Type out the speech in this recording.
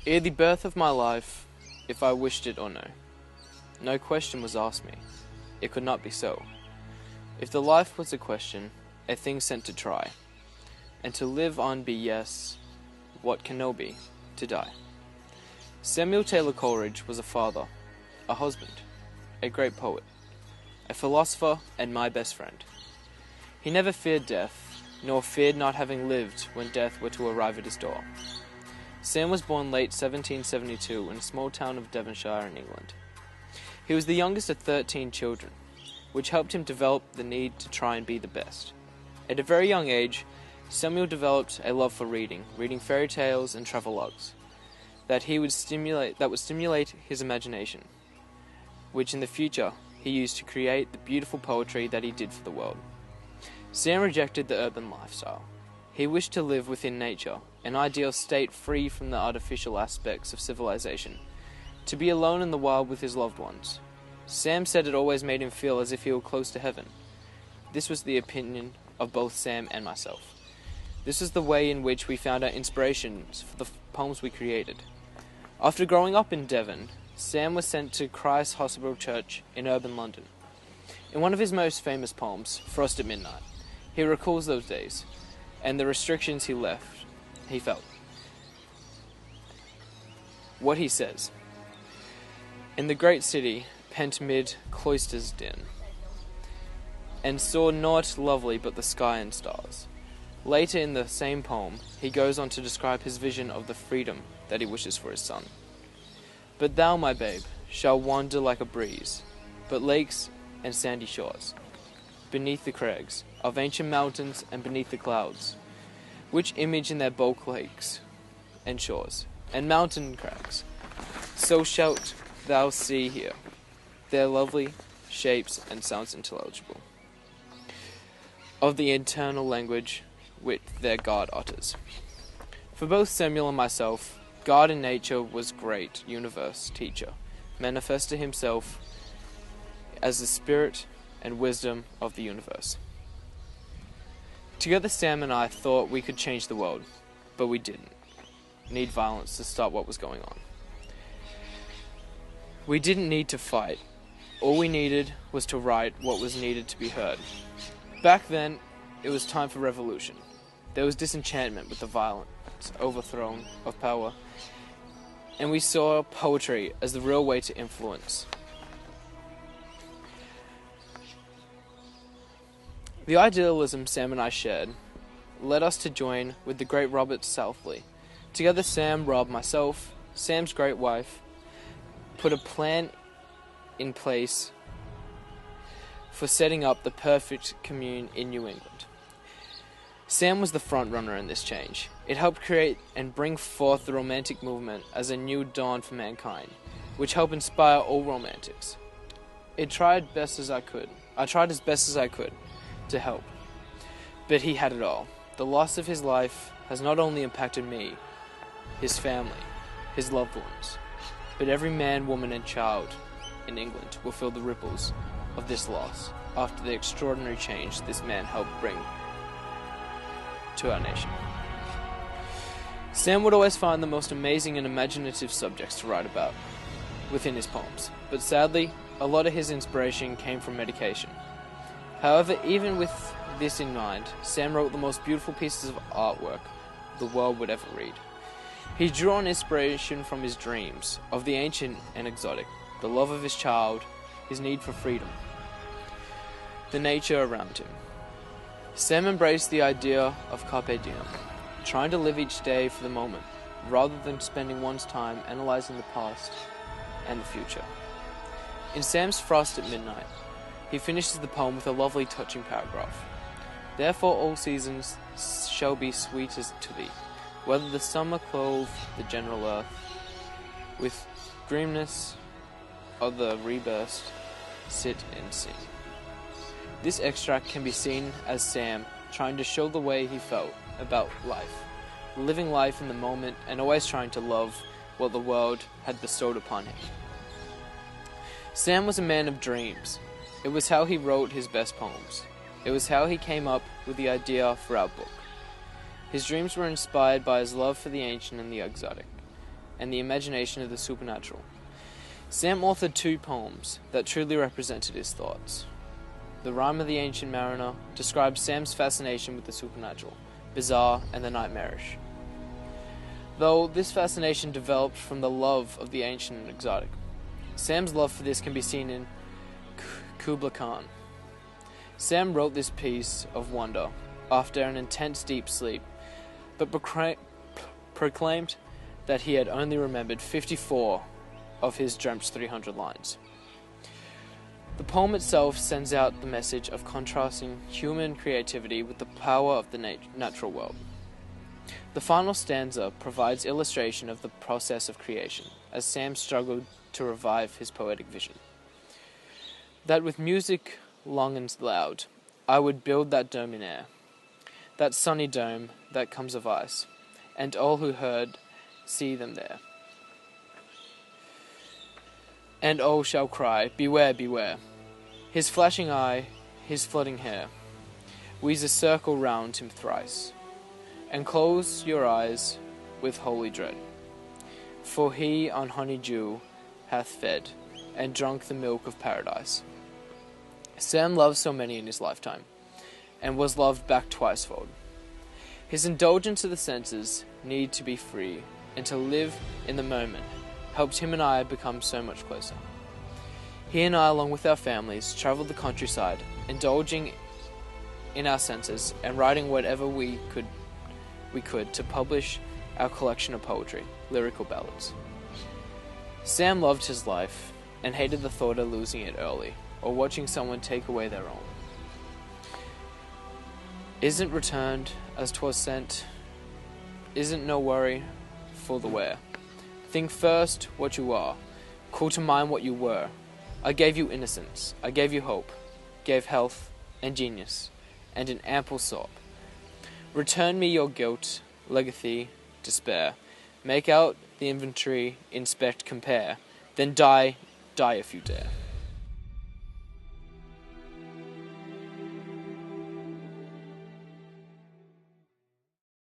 Ere the birth of my life, if I wished it or no, no question was asked me. It could not be so. If the life was a question, a thing sent to try, and to live on be yes, what can no be, to die. Samuel Taylor Coleridge was a father, a husband, a great poet, a philosopher, and my best friend. He never feared death, nor feared not having lived when death were to arrive at his door. Sam was born late 1772 in a small town of Devonshire in England. He was the youngest of 13 children, which helped him develop the need to try and be the best. At a very young age, Samuel developed a love for reading fairy tales and travelogues that would stimulate his imagination, which in the future he used to create the beautiful poetry that he did for the world. Sam rejected the urban lifestyle. He wished to live within nature, an ideal state free from the artificial aspects of civilization, to be alone in the wild with his loved ones. Sam said it always made him feel as if he were close to heaven. This was the opinion of both Sam and myself. This is the way in which we found our inspirations for the poems we created. After growing up in Devon, Sam was sent to Christ's Hospital Church in urban London. In one of his most famous poems, Frost at Midnight, he recalls those days and the restrictions he felt. What he says: "In the great city, pent mid cloisters din, and saw naught lovely but the sky and stars." Later in the same poem, he goes on to describe his vision of the freedom that he wishes for his son. "But thou, my babe, shall wander like a breeze, but lakes and sandy shores, beneath the crags of ancient mountains and beneath the clouds, which image in their bulk lakes and shores, and mountain crags, so shalt thou see here their lovely shapes and sounds intelligible of the eternal language which their God utters." For both Samuel and myself, God in nature was great universe teacher, manifested himself as the spirit and wisdom of the universe. Together Sam and I thought we could change the world, but we didn't need violence to stop what was going on. We didn't need to fight. All we needed was to write what was needed to be heard. Back then, it was time for revolution. There was disenchantment with the violent overthrow of power, and we saw poetry as the real way to influence. The idealism Sam and I shared led us to join with the great Robert Southey. Together Sam, Rob, myself, Sam's great wife, put a plan in place for setting up the perfect commune in New England. Sam was the front runner in this change. It helped create and bring forth the romantic movement as a new dawn for mankind, which helped inspire all romantics. I tried as best as I could to help, but he had it all. The loss of his life has not only impacted me, his family, his loved ones, but every man, woman, and child in England will feel the ripples of this loss after the extraordinary change this man helped bring to our nation. Sam would always find the most amazing and imaginative subjects to write about within his poems, but sadly, a lot of his inspiration came from medication. However, even with this in mind, Sam wrote the most beautiful pieces of artwork the world would ever read. He drew on inspiration from his dreams of the ancient and exotic, the love of his child, his need for freedom, the nature around him. Sam embraced the idea of carpe diem, trying to live each day for the moment, rather than spending one's time analyzing the past and the future. In Sam's Frost at Midnight, he finishes the poem with a lovely touching paragraph. "Therefore all seasons shall be sweet as to thee, whether the summer clothe the general earth with grimness of the rebirth, sit and sing." This extract can be seen as Sam trying to show the way he felt about life, living life in the moment and always trying to love what the world had bestowed upon him. Sam was a man of dreams. It was how he wrote his best poems. It was how he came up with the idea for our book. His dreams were inspired by his love for the ancient and the exotic, and the imagination of the supernatural. Sam authored 2 poems that truly represented his thoughts. The Rime of the Ancient Mariner describes Sam's fascination with the supernatural, bizarre, and the nightmarish. Though this fascination developed from the love of the ancient and exotic, Sam's love for this can be seen in Kubla Khan. Sam wrote this piece of wonder after an intense deep sleep, but proclaimed that he had only remembered 54 of his dreamt 300 lines. The poem itself sends out the message of contrasting human creativity with the power of the natural world. The final stanza provides illustration of the process of creation, as Sam struggled to revive his poetic vision. That with music long and loud, I would build that dome in air, that sunny dome that comes of ice, and all who heard see them there. And all shall cry, beware, beware. His flashing eye, his flooding hair, weaves a circle round him thrice, and close your eyes with holy dread. For he on honey dew hath fed, and drunk the milk of paradise. Sam loved so many in his lifetime, and was loved back twicefold. His indulgence of the senses need to be free, and to live in the moment helped him and I become so much closer. He and I, along with our families, traveled the countryside, indulging in our senses and writing whatever we could to publish our collection of poetry, lyrical ballads. Sam loved his life and hated the thought of losing it early, or watching someone take away their own. Isn't returned as 'twas sent, isn't no worry for the wear. Think first what you are, call to mind what you were. I gave you innocence, I gave you hope, gave health and genius, and an ample sop. Return me your guilt, legacy, despair. Make out the inventory, inspect, compare. Then die if you dare.